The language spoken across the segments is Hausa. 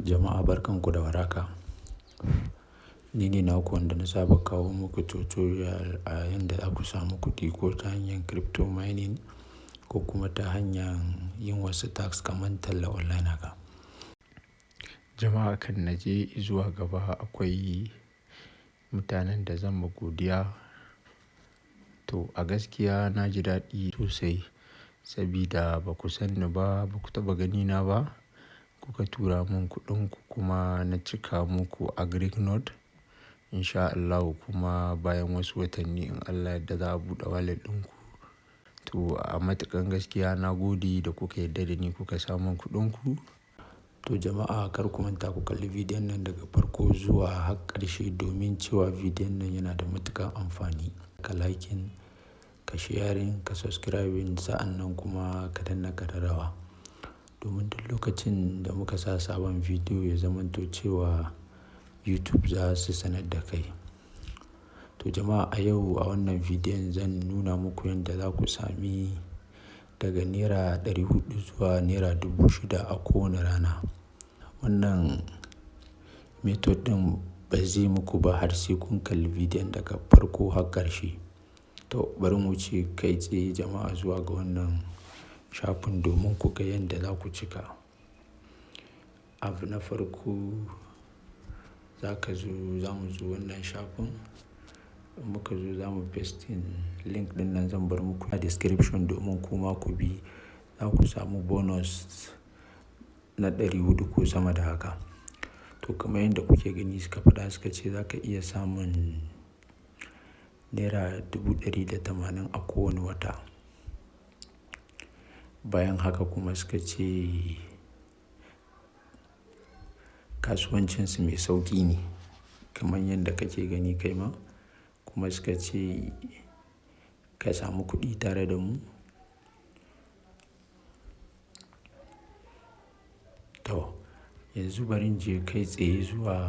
Jama'a barkanku da warhaka. Ni ne naku wanda na saba kawo muku tutorial a yanda za ku samu kuɗi ko ta hanyar crypto mining ko kuma ta hanyar yin wasu tasks kamar talla online haka. Jama'a kan na je zuwa gaba akwai mutanen da zan ma godiya. To a gaskiya na ji daɗi sosai sabida ba ku san ni ba ku taɓa ganina ba. Kuka tura mun kuɗinku kuma na cika muku a Greek node. In sha Allahu kuma bayan wasu watanni in Allah yadda za a buɗe wallet ɗinku. To a matuƙan gaskiya na gode da kuka yarda da ni kuka sa mun kuɗinku. To jama'a kar ku manta ku kalli bidiyon nan daga farko zuwa har ƙarshe domin cewa bidiyon nan yana da matuƙar amfani. Ka liking, ka sharing, ka subscribing sa'annan kuma ka danna ƙararrawa. Domin duk lokacin da muka sa sabon bidiyo ya zamanto cewa YouTube za su sanar da kai. To jama'a a yau a wannan bidiyon zan nuna muku yadda za ku sami daga naira 400 zuwa naira 6,000 a kowane rana. Wannan method ɗin ba zai muku ba har sai kun kalli bidiyon daga farko har ƙarshe. To bari mu wuce kai tsaye jama'a zuwa ga wannan shafin domin ku ga yadda za ku cika. Abu na farko za mu zo wannan shafin. In muka zo za mu pasting link ɗin nan zan bar muku a description domin kuma ku bi. Za ku samu bonus na 400 ko sama da haka. To kamar yadda kuke gani suka faɗa suka ce za ka iya samun naira 180 a kowane wata. Bayan haka kuma suka ce kasuwancinsu mai sauƙi ne kamar yadda kake gani kai ma. Kuma suka ce ka samu kuɗi tare da mu. To yanzu bari in je kai tsaye zuwa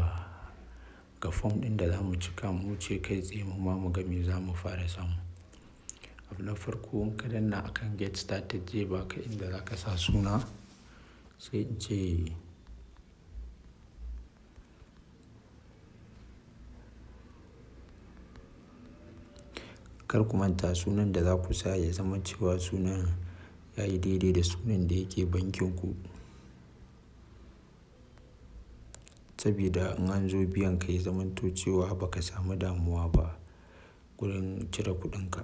ga form ɗin da za mu cika mu wuce kai tsaye mu ma mu ga me za mu fara samu. Abu na farko in ka danna akan get started zai baka inda za ka sa suna. Sai in ce kar ku manta sunan da za ku sa ya zama cewa sunan ya yi daidai da sunan da yake bankin ku. Sabida in an zo biyan ka ya zamanto cewa ba ka samu damuwa ba gurin cire kuɗinka.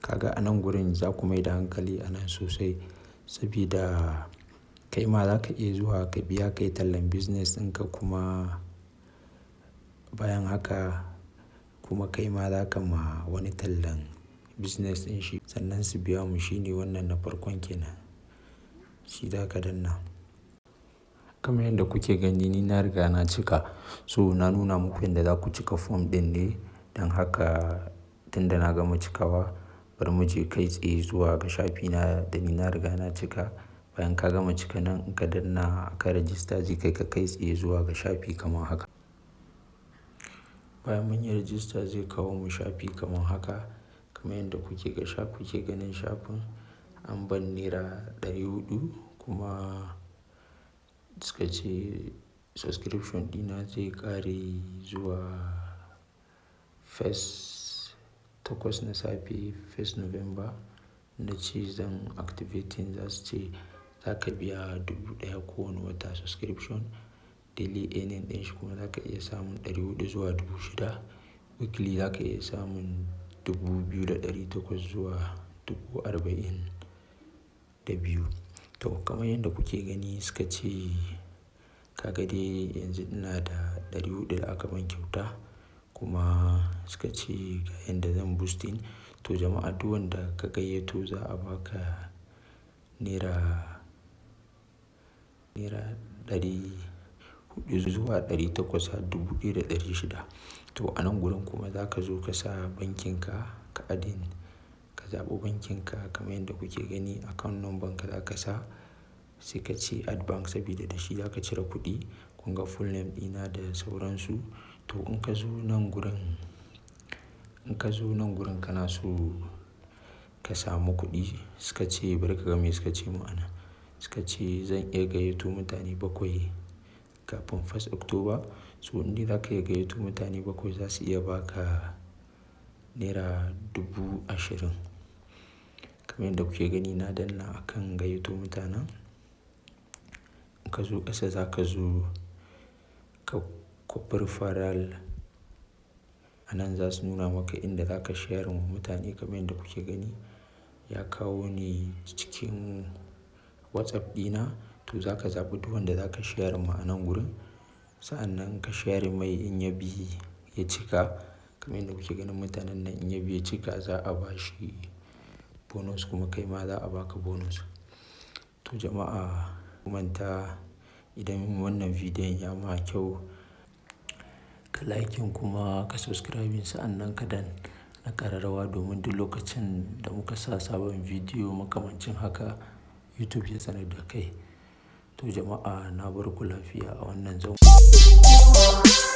Kaga a nan gurin za ku mai da hankali a nan sosai sabida kai ma za ka iya zuwa ka biya kai tallan business ɗinka kuma bayan haka kuma kai ma za ka ma wani tallan business ɗin shi sannan su biya mu. Shi ne wannan na farkon kenan. Shi za ka danna. Kamar yadda kuke gani ni na riga na cika. So na nuna muku yadda za ku cika form ɗin ne. Don haka tunda na gama cikawa bari mu je kai tsaye zuwa ga shafi na da ni na riga na cika. Bayan ka gama cika nan in ka danna aka register zai kai ka kai tsaye zuwa ga shafi kamar haka. Bayan mun yi register zai kawo mu shafi kamar haka. Kamar yadda kuke ganin shafin an ban naira 400 kuma suka ce subscription ɗina zai ƙare zuwa 8 na safe 1 November. Na ce zan activating za su ce za ka biya 1,000 kowane wata subscription. Daily earning ɗin shi kuma za ka iya samun 400 zuwa 6,000. Weekly za ka iya samun 2,800 zuwa 42,000. To kamar yadda kuke gani suka ce ka ga dai yanzu ina da 400 da aka ban kyauta kuma suka ce ga yanda zan boosting. To jama'a duk wanda ka gayyato za a baka naira 400 zuwa 800 har 1,600. To a nan gurin kuma za ka zo ka sa bankinka ka zaɓi bankinka kamar yadda kuke gani account number ka za ka sa. sai ka ce add bank sabida da shi za ka cire kuɗi. Kun ga full name ɗina da sauransu. To in ka zo nan gurin kana so ka samu kuɗi suka ce bari ka ga me suka ce mu anan. Suka ce zan iya gayyato mutane 7 kafin 1st October. So in dai za ka iya gayyato mutane 7 za su iya ba ka naira 20,000. Kamar yadda kuke gani na danna akan gayyato mutanen. In ka zo ƙasa za ka zo ka kwafi referral. A nan za su nuna maka inda za ka sharing wa mutane kamar yadda kuke gani. Ya kawo ni cikin WhatsApp ɗina. To za ka zaɓi duk wanda za ka share ma a nan gurin. Sa'annan ka share mai in ya bi ya cika. Kamar yadda kuke ganin mutanen nan in ya bi ya cika za a ba shi bonus kuma kai ma za a ba ka bonus. To jama'a ku manta idan wannan bidiyon ya ma kyau ka liking kuma ka subscribing sa'annan ka danna ƙararrawa domin duk lokacin da muka sa sabon bidiyo makamancin haka YouTube ya sanar da kai. To jama'a na bar ku lafiya a wannan zango.